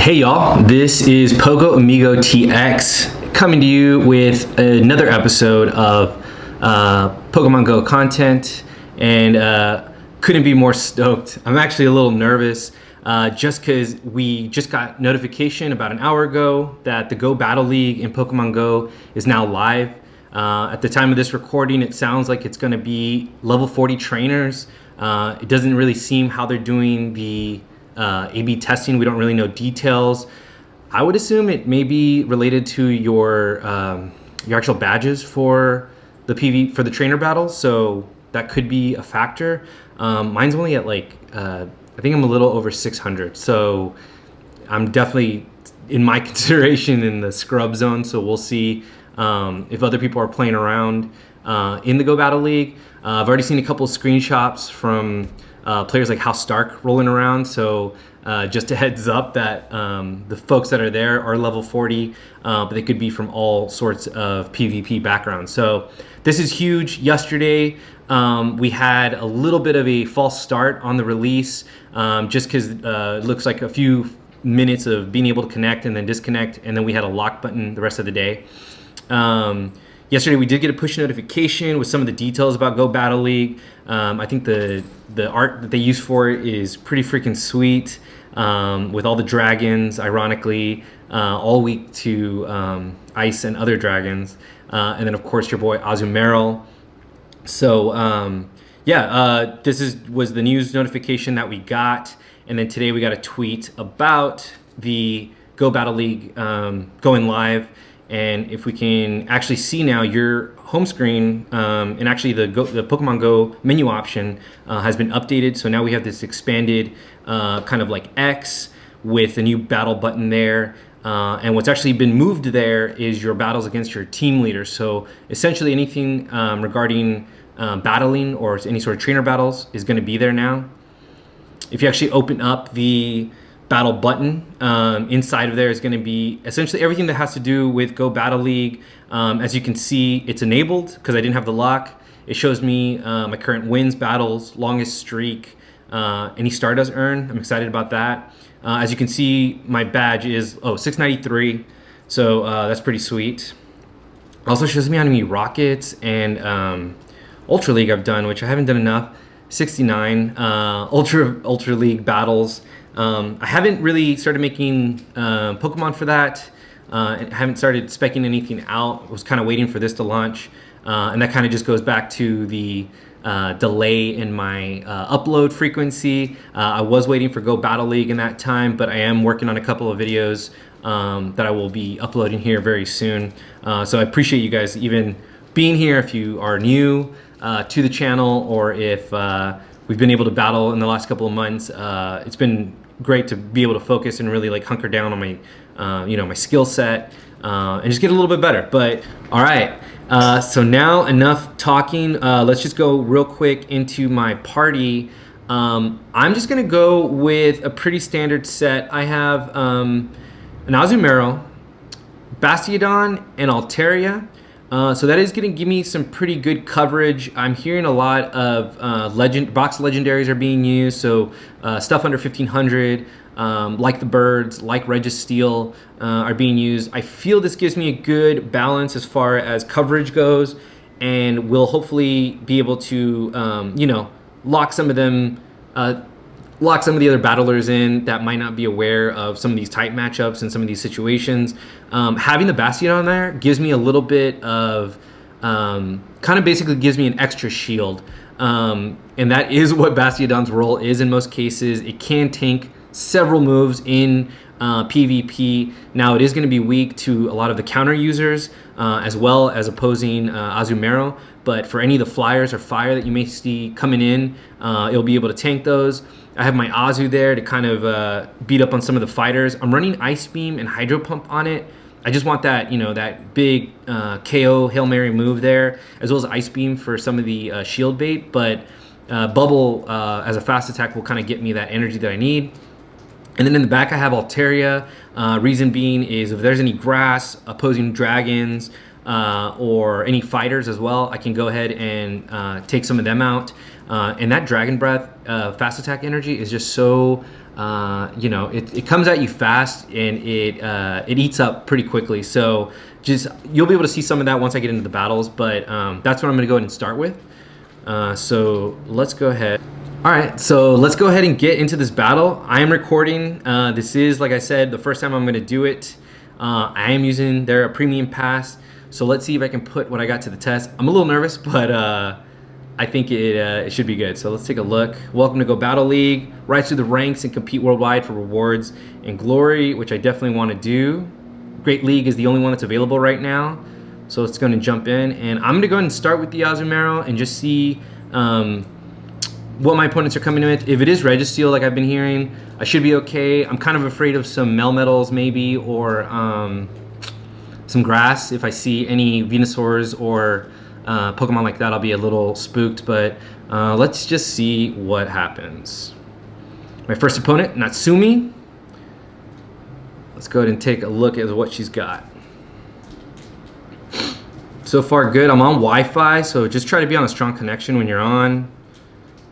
Hey y'all, this is Pogo Amigo TX coming to you with another episode of Pokemon Go content, and couldn't be more stoked. I'm actually a little nervous just because we just got notification about an hour ago that the Go Battle League in Pokemon Go is now live. At the time of this recording, it sounds like it's going to be level 40 trainers. It doesn't really seem how they're doing the A/B testing. We don't really know details. I would assume it may be related to your actual badges for the trainer battles, so that could be a factor. Mine's only at like I think I'm a little over 600, so I'm definitely in my consideration in the scrub zone. So we'll see if other people are playing around in the Go Battle League. I've already seen a couple of screenshots from players like House Stark rolling around, so just a heads up that the folks that are there are level 40, but they could be from all sorts of PvP backgrounds. So this is huge. Yesterday we had a little bit of a false start on the release, just because it looks like a few minutes of being able to connect and then disconnect, and then we had a lock button the rest of the day. Yesterday we did get a push notification with some of the details about Go Battle League. I think the art that they use for it is pretty freaking sweet, with all the dragons, ironically, all weak to ice and other dragons. And then of course your boy Azumarill. So this was the news notification that we got. And then today we got a tweet about the Go Battle League going live. And if we can actually see now your home screen, and actually the Pokemon Go menu option has been updated. So now we have this expanded kind of like X with a new battle button there. And what's actually been moved there is your battles against your team leaders. So essentially anything regarding battling or any sort of trainer battles is going to be there now. If you actually open up the battle button, inside of there is going to be essentially everything that has to do with Go Battle League. As you can see, it's enabled because I didn't have the lock. It shows me my current wins, battles, longest streak, any Stardust earned. I'm excited about that. As you can see, my badge is 693, so that's pretty sweet. Also shows me how many Rockets and Ultra League I've done, which I haven't done enough. 69 Ultra League battles. I haven't really started making Pokemon for that. I haven't started speccing anything out. I was kind of waiting for this to launch. And that kind of just goes back to the delay in my upload frequency. I was waiting for Go Battle League in that time, but I am working on a couple of videos that I will be uploading here very soon. So I appreciate you guys even being here if you are new to the channel, or if we've been able to battle in the last couple of months. It's been great to be able to focus and really like hunker down on my my skill set and just get a little bit better. But all right, so now enough talking. Let's just go real quick into my party. I'm just gonna go with a pretty standard set. I have an Azumarill, Bastiodon, and Altaria. So that is going to give me some pretty good coverage. I'm hearing a lot of box legendaries are being used, so stuff under 1500, like the birds, like Registeel, are being used. I feel this gives me a good balance as far as coverage goes, and will hopefully be able to lock some of them. Lock some of the other battlers in that might not be aware of some of these type matchups and some of these situations. Having the Bastiodon there gives me a little bit of, kind of basically gives me an extra shield. And that is what Bastiodon's role is in most cases. It can tank several moves in PvP. Now it is going to be weak to a lot of the counter users, as well as opposing Azumarill. But for any of the flyers or fire that you may see coming in, it'll be able to tank those. I have my Azu there to kind of beat up on some of the fighters. I'm running Ice Beam and Hydro Pump on it. I just want that, that big KO Hail Mary move there, as well as Ice Beam for some of the shield bait. But Bubble as a fast attack will kind of get me that energy that I need. And then in the back I have Altaria. Reason being is if there's any grass, opposing dragons, or any fighters as well, I can go ahead and take some of them out. And that Dragon Breath fast attack energy is just so, you know, it comes at you fast, and it eats up pretty quickly. So just, you'll be able to see some of that once I get into the battles, but that's what I'm gonna go ahead and start with. So let's go ahead. All right, so let's go ahead and get into this battle. I am recording. This is, like I said, the first time I'm gonna do it. I am using their premium pass. So let's see if I can put what I got to the test. I'm a little nervous, but I think it should be good. So let's take a look. Welcome to Go Battle League. Rise through the ranks and compete worldwide for rewards and glory, which I definitely want to do. Great League is the only one that's available right now. So let's go ahead and jump in. And I'm going to go ahead and start with the Azumarill and just see what my opponents are coming in with. If it is Registeel, like I've been hearing, I should be okay. I'm kind of afraid of some Melmetals maybe, or some grass. If I see any Venusaurs or Pokemon like that, I'll be a little spooked, but let's just see what happens. My first opponent, Natsumi. Let's go ahead and take a look at what she's got. So far good. I'm on Wi-Fi, so just try to be on a strong connection when you're on.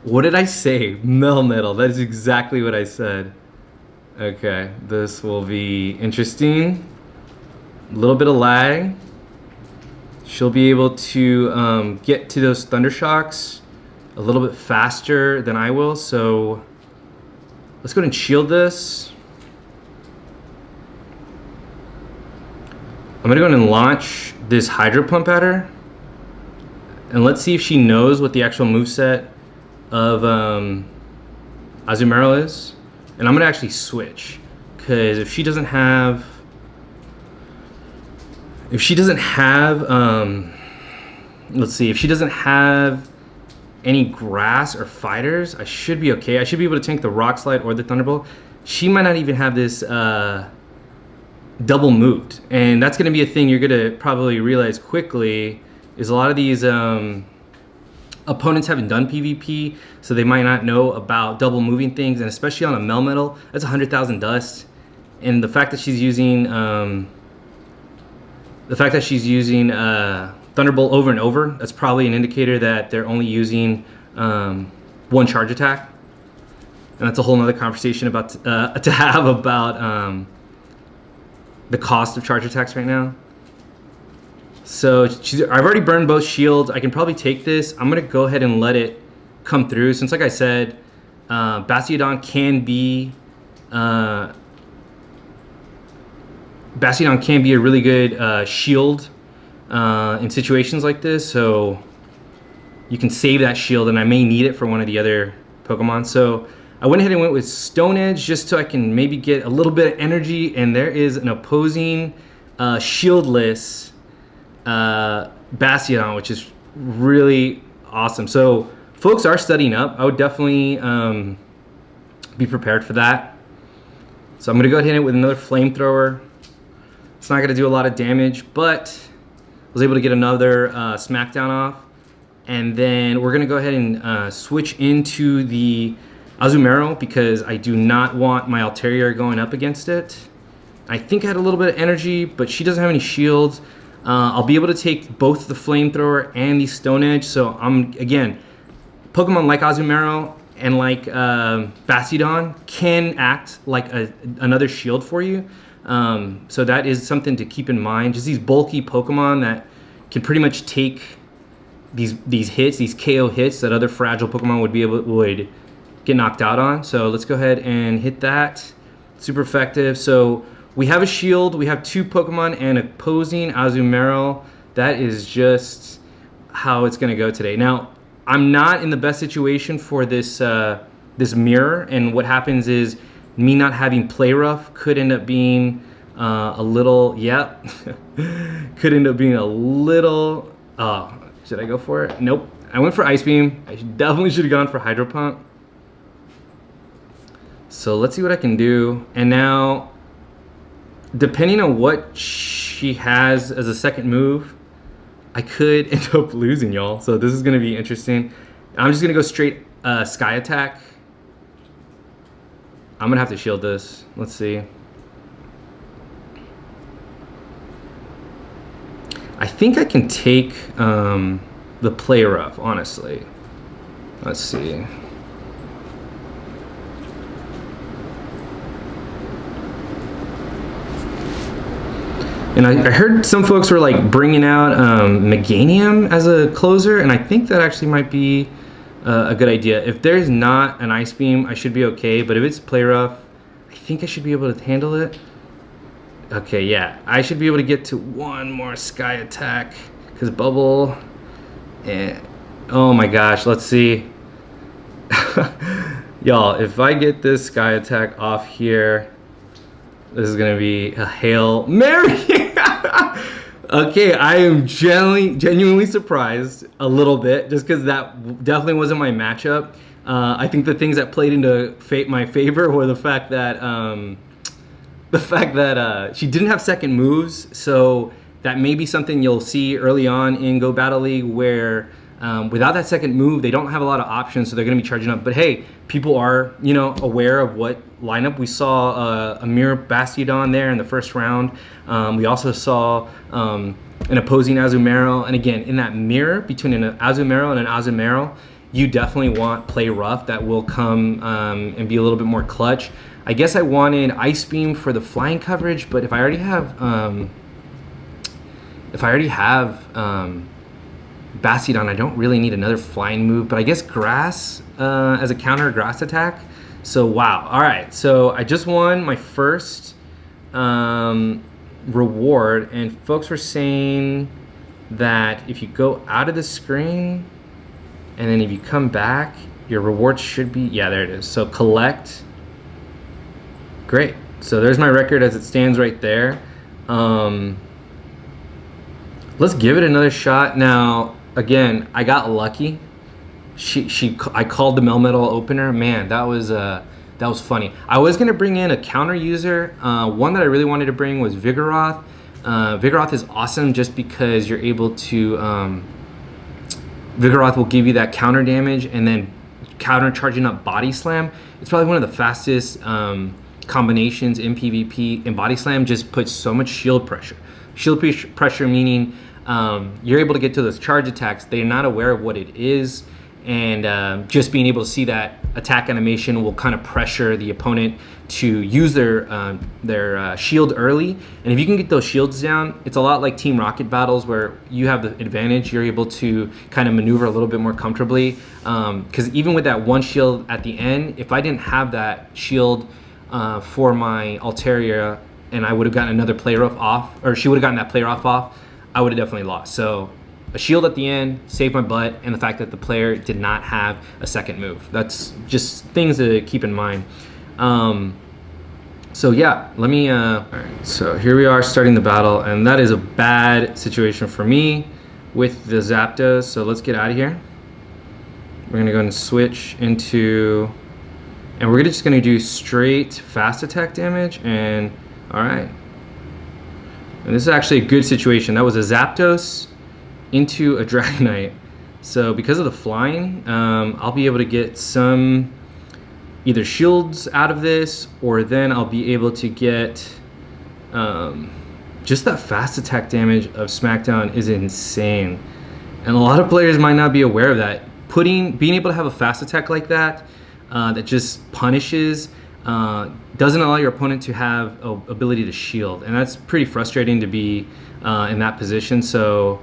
What did I say? Melmetal. That is exactly what I said. Okay, this will be interesting. A little bit of lag. She'll be able to get to those Thunder Shocks a little bit faster than I will. So let's go ahead and shield this. I'm gonna go ahead and launch this Hydro Pump at her. And let's see if she knows what the actual moveset of Azumarill is. And I'm gonna actually switch, because if she doesn't have let's see, if she doesn't have any grass or fighters, I should be okay. I should be able to tank the Rock Slide or the Thunderbolt. She might not even have this double moved, and that's going to be a thing you're going to probably realize quickly, is a lot of these opponents haven't done PvP, so they might not know about double moving things, and especially on a Melmetal, that's 100,000 dust. And the fact that she's using Thunderbolt over and over, that's probably an indicator that they're only using one charge attack. And that's a whole nother conversation about to have about the cost of charge attacks right now. So I've already burned both shields. I can probably take this. I'm gonna go ahead and let it come through, since, like I said, Bastiodon can be a really good shield in situations like this. So you can save that shield, and I may need it for one of the other Pokemon. So I went ahead and went with Stone Edge, just so I can maybe get a little bit of energy. And there is an opposing shieldless Bastiodon, which is really awesome. So folks are studying up. I would definitely be prepared for that. So I'm gonna go ahead and hit it with another Flamethrower. It's not gonna do a lot of damage, but I was able to get another Smackdown off. And then we're gonna go ahead and switch into the Azumarill, because I do not want my Altaria going up against it. I think I had a little bit of energy, but she doesn't have any shields. I'll be able to take both the Flamethrower and the Stone Edge. So again, Pokemon like Azumarill and like Bastiodon can act like another shield for you. So that is something to keep in mind. Just these bulky Pokemon that can pretty much take these hits, these KO hits that other fragile Pokemon would get knocked out on. So let's go ahead and hit that. Super effective. So we have a shield, we have two Pokemon, and opposing Azumarill. That is just how it's gonna go today. Now, I'm not in the best situation for this this mirror, and what happens is me not having Play Rough could end up being a little, could end up being a little, should I go for it? Nope. I went for Ice Beam. I definitely should have gone for Hydro Pump. So let's see what I can do. And now, depending on what she has as a second move, I could end up losing, y'all. So this is going to be interesting. I'm just going to go straight Sky Attack. I'm going to have to shield this. Let's see. I think I can take the play rough, honestly. Let's see. And I heard some folks were like bringing out Meganium as a closer, and I think that actually might be a good idea. If there's not an Ice Beam, I should be okay, but if it's play rough, I think I should be able to handle it. Okay, yeah, I should be able to get to one more Sky Attack, because Bubble, and oh my gosh, let's see. Y'all, if I get this Sky Attack off here, this is gonna be a Hail Mary. Okay, I am genuinely surprised a little bit, just because that definitely wasn't my matchup. I think the things that played into my favor were the fact that she didn't have second moves, so that may be something you'll see early on in Go Battle League where without that second move, they don't have a lot of options, so they're going to be charging up. But hey, people are, aware of what lineup. We saw a mirror Bastiodon there in the first round. We also saw an opposing Azumarill. And again, in that mirror between an Azumarill and an Azumarill, you definitely want play rough that will come and be a little bit more clutch. I guess I wanted Ice Beam for the flying coverage, but if I already have Bastiodon, I don't really need another flying move, but I guess Grass as a counter Grass attack. So wow. All right, so I just won my first reward, and folks were saying that if you go out of the screen and then if you come back, your reward should be, yeah, there it is. So collect. Great. So there's my record as it stands right there. Let's give it another shot. Now, again, I got lucky. I called the Melmetal opener. Man, that was funny. I was gonna bring in a counter user. One that I really wanted to bring was Vigoroth. Vigoroth is awesome just because you're able to. Vigoroth will give you that counter damage and then counter charging up Body Slam. It's probably one of the fastest combinations in PvP. And Body Slam just puts so much shield pressure. Shield pressure meaning you're able to get to those charge attacks. They're not aware of what it is, and just being able to see that attack animation will kind of pressure the opponent to use their shield early. And if you can get those shields down, it's a lot like Team Rocket battles where you have the advantage. You're able to kind of maneuver a little bit more comfortably, because even with that one shield at the end, if I didn't have that shield for my Altaria and I would have gotten another play rough off, or she would have gotten that play rough off, I would have definitely lost. So a shield at the end saved my butt, and the fact that the player did not have a second move. That's just things to keep in mind. So yeah, let me, all right, so here we are starting the battle, and that is a bad situation for me with the Zapdos, so let's get out of here. We're gonna go and switch into, and we're just gonna do straight fast attack damage, and all right. And this is actually a good situation. That was a Zapdos into a Dragonite. So because of the flying, I'll be able to get some either shields out of this, or then I'll be able to get just that fast attack damage of Smackdown is insane. And a lot of players might not be aware of that. Being able to have a fast attack like that, that just punishes, doesn't allow your opponent to have a ability to shield, and that's pretty frustrating to be in that position. So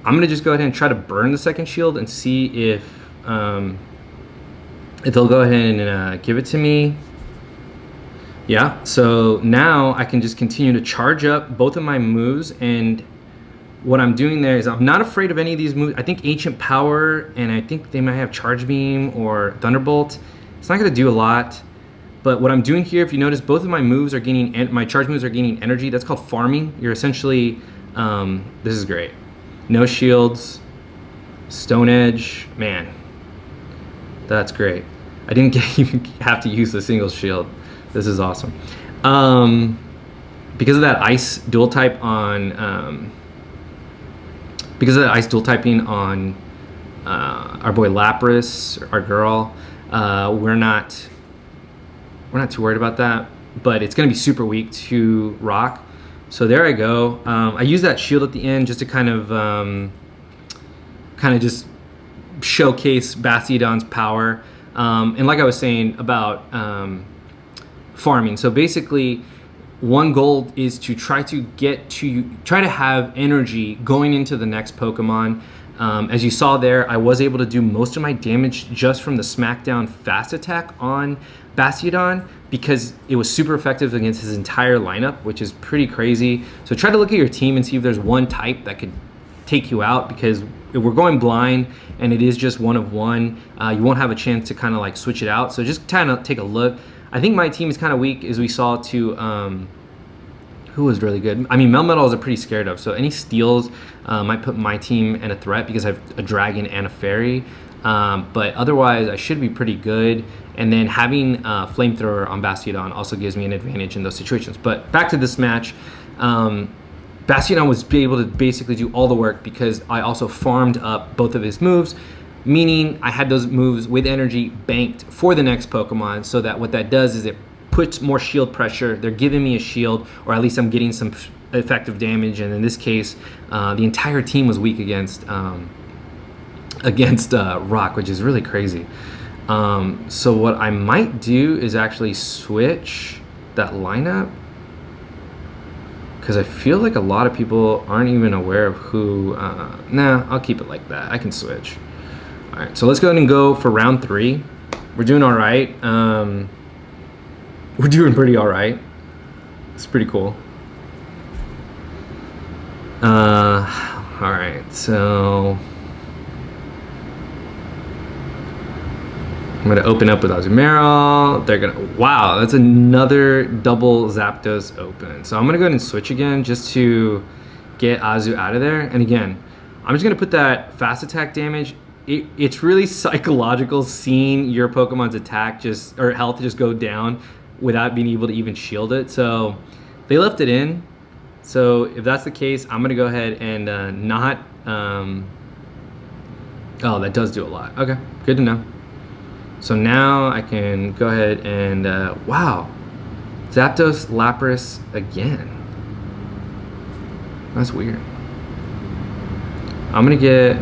I'm gonna just go ahead and try to burn the second shield and see if they'll go ahead and give it to me. Yeah, so now I can just continue to charge up both of my moves, and what I'm doing there is I'm not afraid of any of these moves. I think Ancient Power, and I think they might have Charge Beam or Thunderbolt. It's not gonna do a lot. But what I'm doing here, if you notice, both of my moves are gaining, my charge moves are gaining energy. That's called farming. You're essentially, this is great. No shields, Stone Edge, man, that's great. I didn't even have to use the single shield. This is awesome. Because of that ice dual type on, because of that ice dual typing on our boy Lapras, our girl, we're not too worried about that, but it's going to be super weak to rock. So there I go. I use that shield at the end just to kind of just showcase Bastiodon's power. And like I was saying about farming. So basically, one goal is to try to have energy going into the next Pokemon. As you saw there, I was able to do most of my damage just from the Smackdown Fast Attack on Bastiodon because it was super effective against his entire lineup, which is pretty crazy. So try to look at your team and see if there's one type that could take you out, because if we're going blind and it is just one of one, you won't have a chance to kind of like switch it out. So just kind of take a look. I think my team is kind of weak, as we saw, to who was really good. I mean, Melmetal is a pretty scared of, so any steals might put my team in a threat because I have a dragon and a fairy. But otherwise, I should be pretty good. And then having Flamethrower on Bastiodon also gives me an advantage in those situations. But back to this match, Bastiodon was able to basically do all the work because I also farmed up both of his moves, meaning I had those moves with energy banked for the next Pokemon, so that what that does is it puts more shield pressure. They're giving me a shield, or at least I'm getting some effective damage. And in this case, the entire team was weak against Rock, which is really crazy. So what I might do is actually switch that lineup, because I feel like a lot of people aren't even aware of who. Nah, I'll keep it like that. I can switch. All right, so let's go ahead and go for round 3. We're doing all right. We're doing pretty all right. It's pretty cool. All right, so I'm gonna open up with Azumarill. They're gonna, wow, that's another double Zapdos open. So I'm gonna go ahead and switch again just to get Azu out of there. And again, I'm just gonna put that fast attack damage. It's really psychological seeing your Pokemon's attack or health just go down without being able to even shield it. So they left it in. So if that's the case, I'm gonna go ahead and not, oh, that does do a lot. Okay, good to know. So now I can go ahead and, wow, Zapdos Lapras again. That's weird. I'm gonna get,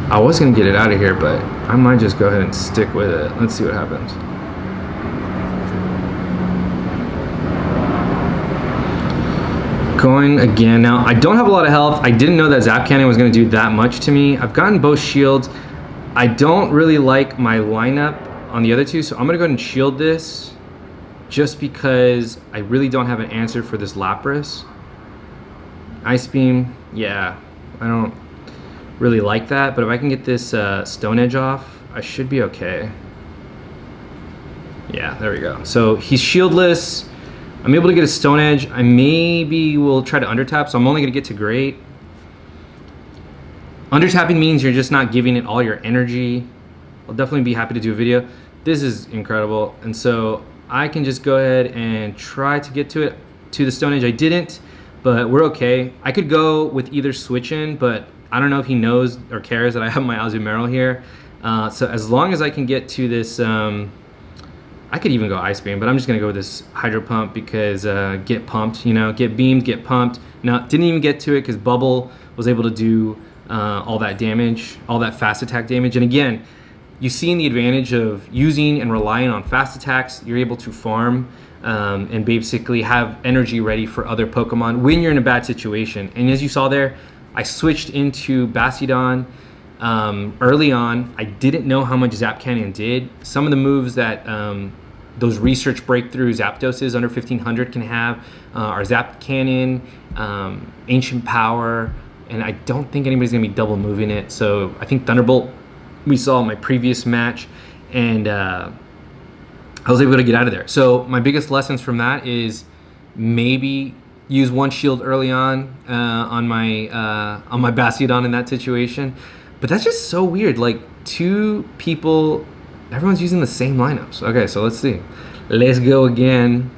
I was gonna get it out of here, but I might just go ahead and stick with it. Let's see what happens. Going again. Now, I don't have a lot of health. I didn't know that Zap Cannon was going to do that much to me. I've gotten both shields. I don't really like my lineup on the other two, so I'm going to go ahead and shield this just because I really don't have an answer for this Lapras. Ice Beam, yeah, I don't really like that, but if I can get this Stone Edge off, I should be okay. Yeah, there we go. So he's shieldless. I'm able to get a Stone Edge. I maybe will try to undertap, so I'm only gonna get to Great. Undertapping means you're just not giving it all your energy. I'll definitely be happy to do a video. This is incredible. And so I can just go ahead and try to get to the Stone Edge. I didn't, but we're okay. I could go with either switch in, but I don't know if he knows or cares that I have my Azumarill here. So as long as I can get to this, I could even go Ice Beam, but I'm just gonna go with this Hydro Pump because get pumped, you know, get beamed, get pumped. No, didn't even get to it because Bubble was able to do all that damage, all that fast attack damage. And again, you see the advantage of using and relying on fast attacks. You're able to farm and basically have energy ready for other Pokemon when you're in a bad situation. And as you saw there, I switched into Bastiodon early on. I didn't know how much Zap Cannon did. Some of the moves that those research breakthrough Zapdoses under 1500 can have are Zap Cannon, Ancient Power, and I don't think anybody's gonna be double moving it. So I think Thunderbolt we saw in my previous match, and I was able to get out of there. So my biggest lessons from that is maybe use one shield early on my Bastiodon in that situation. But that's just so weird. Like, two people, everyone's using the same lineups. Okay, so let's see. Let's go again.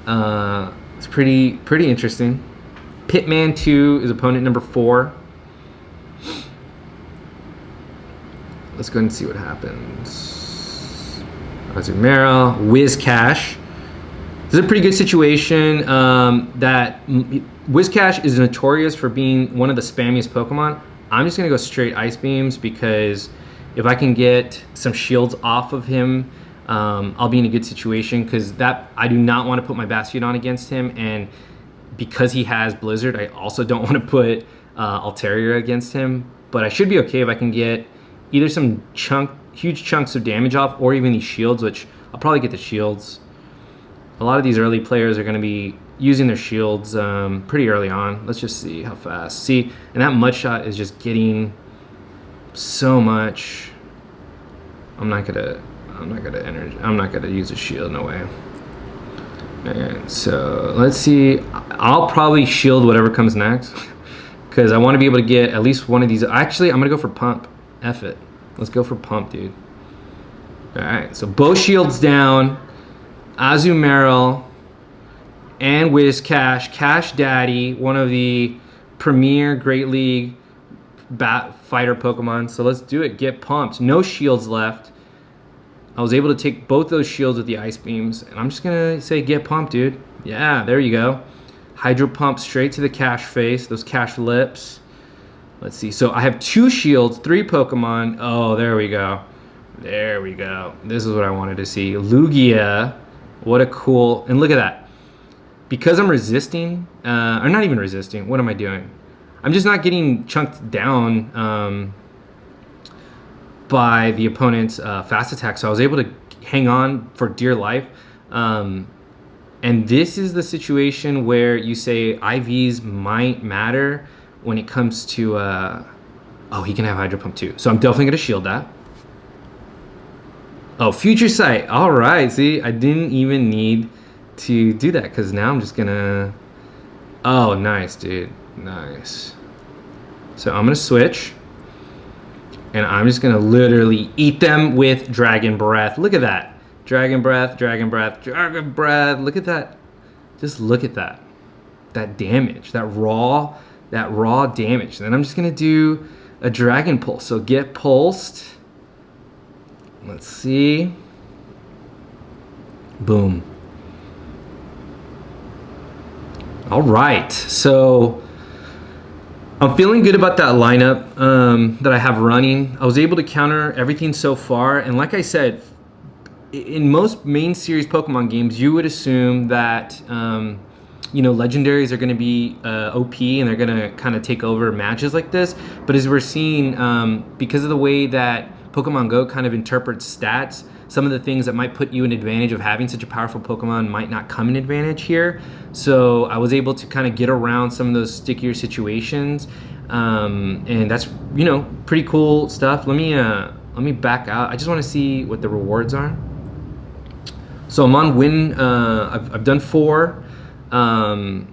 It's pretty interesting. Pitman 2 is opponent number 4. Let's go ahead and see what happens. Azumarill, Wizcash. This is a pretty good situation. That Whiscash is notorious for being one of the spammiest Pokemon. I'm just gonna go straight Ice Beams because if I can get some shields off of him, I'll be in a good situation, because that I do not want to put my Bastiodon against him, and because he has Blizzard, I also don't want to put Altaria against him. But I should be okay if I can get either some huge chunks of damage off, or even these shields, which I'll probably get the shields. A lot of these early players are going to be using their shields pretty early on. Let's just see how fast. See, and that Mudshot is just getting so much. I'm not gonna use a shield, no way. Alright, so let's see. I'll probably shield whatever comes next, because I want to be able to get at least one of these. Actually, I'm gonna go for Pump. F it. Let's go for Pump, dude. Alright, so both shields down. Azumarill and Whiscash, Cash Daddy, one of the premier Great League fighter Pokemon. So let's do it. Get pumped. No shields left. I was able to take both those shields with the Ice Beams, and I'm just gonna say get pumped, dude. Yeah, there you go. Hydro Pump straight to the Cash face, those Cash lips. Let's see. So I have 2 shields, 3 Pokemon. Oh, there we go. There we go. This is what I wanted to see. Lugia. What a cool, and look at that. Because I'm resisting, or not even resisting, what am I doing? I'm just not getting chunked down by the opponent's fast attack, so I was able to hang on for dear life. And this is the situation where you say IVs might matter when it comes to, oh, he can have Hydro Pump too. So I'm definitely gonna shield that. Oh, Future Sight. All right. See, I didn't even need to do that, because now I'm just gonna. Oh, nice, dude. Nice. So I'm gonna switch, and I'm just gonna literally eat them with Dragon Breath. Look at that. Dragon Breath, Dragon Breath, Dragon Breath. Look at that. Just look at that. That damage. That raw damage. And then I'm just gonna do a Dragon Pulse. So get pulsed. Let's see. Boom. All right. So I'm feeling good about that lineup that I have running. I was able to counter everything so far. And like I said, in most main series Pokemon games, you would assume that, you know, legendaries are going to be OP and they're going to kind of take over matches like this. But as we're seeing, because of the way that Pokemon Go kind of interprets stats, some of the things that might put you in advantage of having such a powerful Pokemon might not come in advantage here. So I was able to kind of get around some of those stickier situations, and that's, you know, pretty cool stuff. Let me back out. I just want to see what the rewards are. So I'm on win. I've done 4, and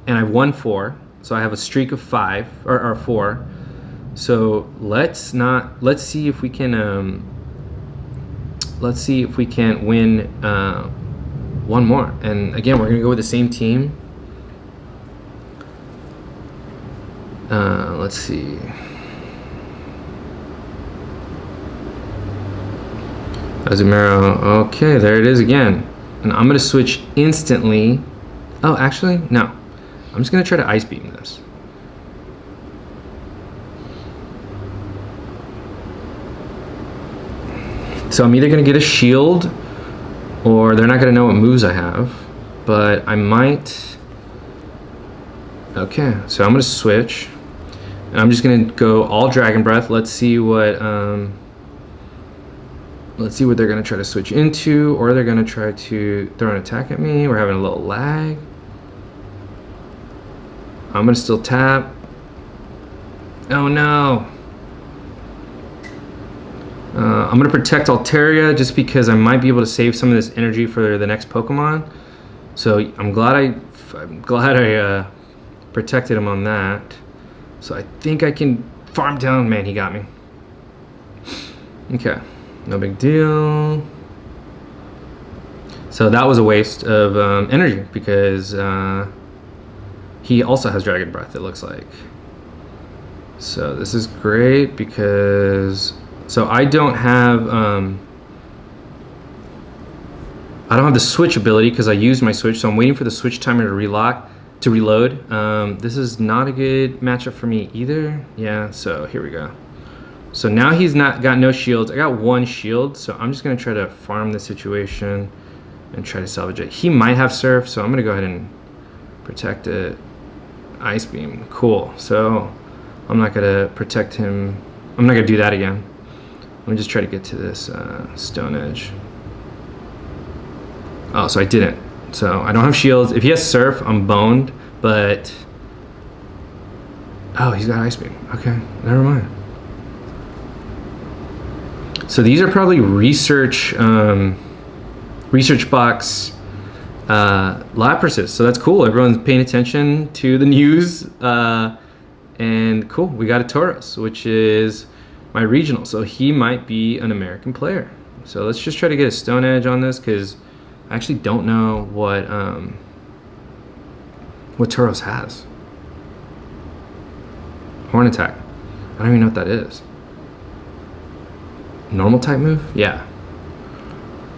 I've won 4. So I have a streak of 5 or 4. So let's see if we can win one more. And again, we're gonna go with the same team. Let's see. Azumarill. Okay, there it is again. And I'm gonna switch instantly. Oh, actually, no. I'm just gonna try to Ice Beam this. So I'm either gonna get a shield, or they're not gonna know what moves I have, but I might. Okay, so I'm gonna switch, and I'm just gonna go all Dragon Breath. Let's see what they're gonna try to switch into, or they're gonna try to throw an attack at me. We're having a little lag. I'm gonna still tap. Oh no. I'm going to protect Altaria just because I might be able to save some of this energy for the next Pokemon. So I'm glad I protected him on that. So I think I can farm down. Man, he got me. Okay, no big deal. So that was a waste of energy because he also has Dragon Breath, it looks like. So this is great because... So I don't have I don't have the switch ability because I used my switch, so I'm waiting for the switch timer to reload. This is not a good matchup for me either. Yeah, so here we go. So now he's got no shields. I got 1 shield, so I'm just gonna try to farm the situation and try to salvage it. He might have surf, so I'm gonna go ahead and protect it. Ice beam, cool. So I'm not gonna protect him. I'm not gonna do that again. Let me just try to get to this stone edge. Oh, so I didn't. So I don't have shields. If he has surf, I'm boned, but... Oh, he's got ice beam. Okay, never mind. So these are probably research box Laprases. So that's cool. Everyone's paying attention to the news. And cool, we got a Tauros, which is my regional. So he might be an American player. So let's just try to get a stone edge on this because I actually don't know what Tauros has. Horn attack. I don't even know what that is. Normal type move? Yeah.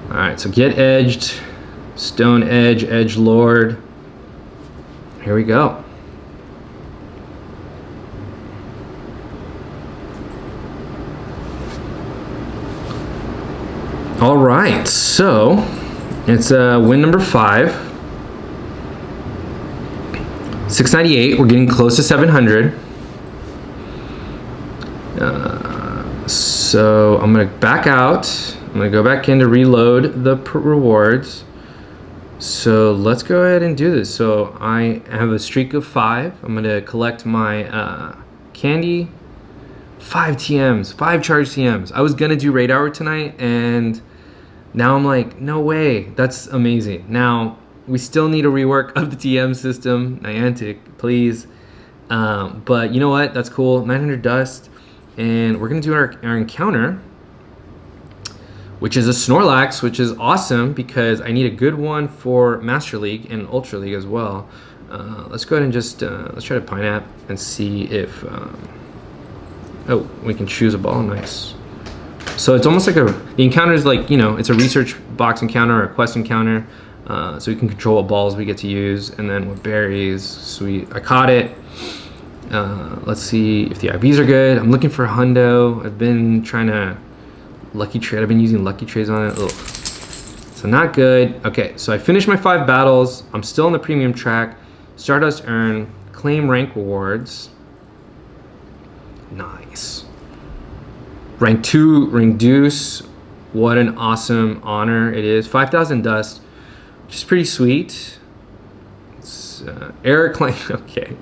All right, so get edged, stone edge, edge lord. Here we go. All right, so it's win number 5. 698, we're getting close to 700. So I'm gonna back out. I'm gonna go back in to reload the rewards. So let's go ahead and do this. So I have a streak of 5. I'm gonna collect my candy. 5 TMs, 5 charged TMs. I was gonna do raid hour tonight and now I'm like, no way, that's amazing. Now, we still need a rework of the TM system. Niantic, please. But you know what, that's cool, 900 dust. And we're gonna do our encounter, which is a Snorlax, which is awesome because I need a good one for Master League and Ultra League as well. Let's go ahead and just, let's try to Pineapp and see if, oh, we can choose a ball, nice. So it's almost like the encounter is like, you know, it's a research box encounter or a quest encounter. So we can control what balls we get to use and then what berries, sweet. I caught it. Let's see if the IVs are good. I'm looking for a hundo. I've been trying to lucky trade. I've been using lucky trades on it. Ugh. So not good. Okay, so I finished my 5 battles. I'm still on the premium track. Stardust earn, claim rank rewards. Nice. Rank 2, ring deuce. What an awesome honor it is. 5,000 dust, which is pretty sweet. Error claim, okay.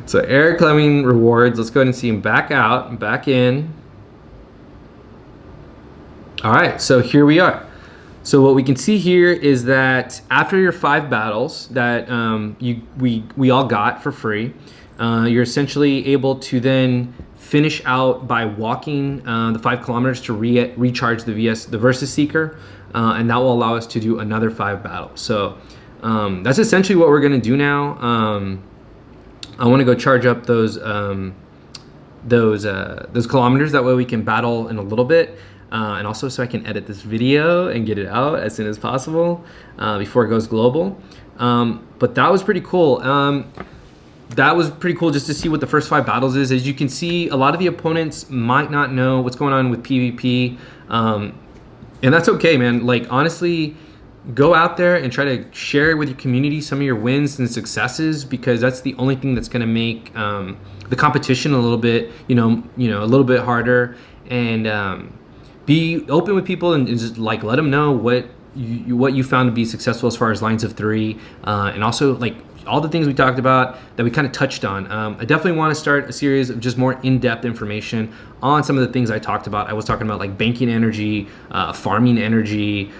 So error claiming rewards. Let's go ahead and see him back out and back in. All right, so here we are. So what we can see here is that after your 5 battles that we all got for free, you're essentially able to then finish out by walking the 5 kilometers to recharge the Versus Seeker, and that will allow us to do another 5 battles. So that's essentially what we're gonna do now. I want to go charge up those kilometers. That way we can battle in a little bit, and also so I can edit this video and get it out as soon as possible before it goes global. But that was pretty cool. That was pretty cool just to see what the first 5 battles is. As you can see, a lot of the opponents might not know what's going on with PvP, and that's okay, man. Like, honestly, go out there and try to share with your community some of your wins and successes, because that's the only thing that's going to make the competition a little bit, you know, a little bit harder. And be open with people and just like let them know what you found to be successful as far as lines of 3, and also like all the things we talked about that we kind of touched on. I definitely want to start a series of just more in-depth information on some of the things I talked about. I was talking about like banking energy, farming energy,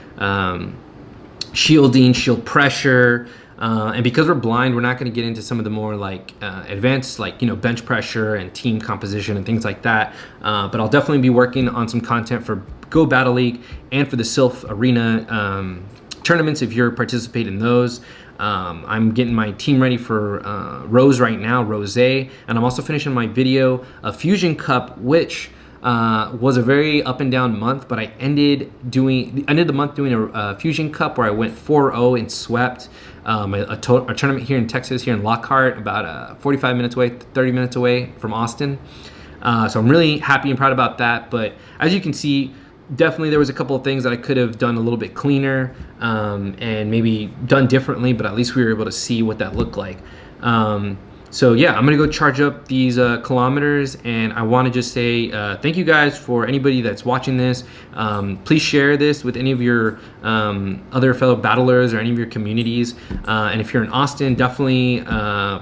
shielding, shield pressure, and because we're blind, we're not going to get into some of the more like advanced, like, you know, bench pressure and team composition and things like that. But I'll definitely be working on some content for Go Battle League and for the Sylph Arena tournaments if you're participating in those. I'm getting my team ready for Rose right now, Rose, and I'm also finishing my video of Fusion Cup, which was a very up and down month, but I ended the month doing a Fusion Cup where I went 4-0 and swept a tournament here in Texas, here in Lockhart, about 45 minutes away, 30 minutes away from Austin. So I'm really happy and proud about that. But as you can see, definitely there was a couple of things that I could have done a little bit cleaner and maybe done differently, but at least we were able to see what that looked like. So yeah, I'm gonna go charge up these kilometers, and I want to just say thank you guys for anybody that's watching this. Please share this with any of your other fellow battlers or any of your communities. And if you're in Austin, definitely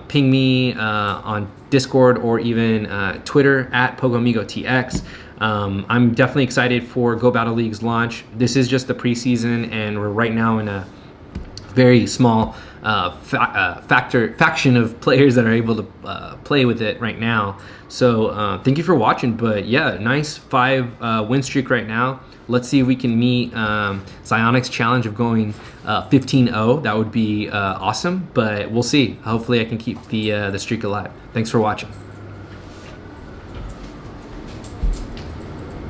ping me on Discord or even Twitter at PogoAmigoTX. I'm definitely excited for Go Battle League's launch. This is just the preseason, and we're right now in a very small faction of players that are able to play with it right now. So thank you for watching. But yeah, nice 5 win streak right now. Let's see if we can meet Zionic's challenge of going 15-0. That would be awesome, but we'll see. Hopefully I can keep the streak alive. Thanks for watching.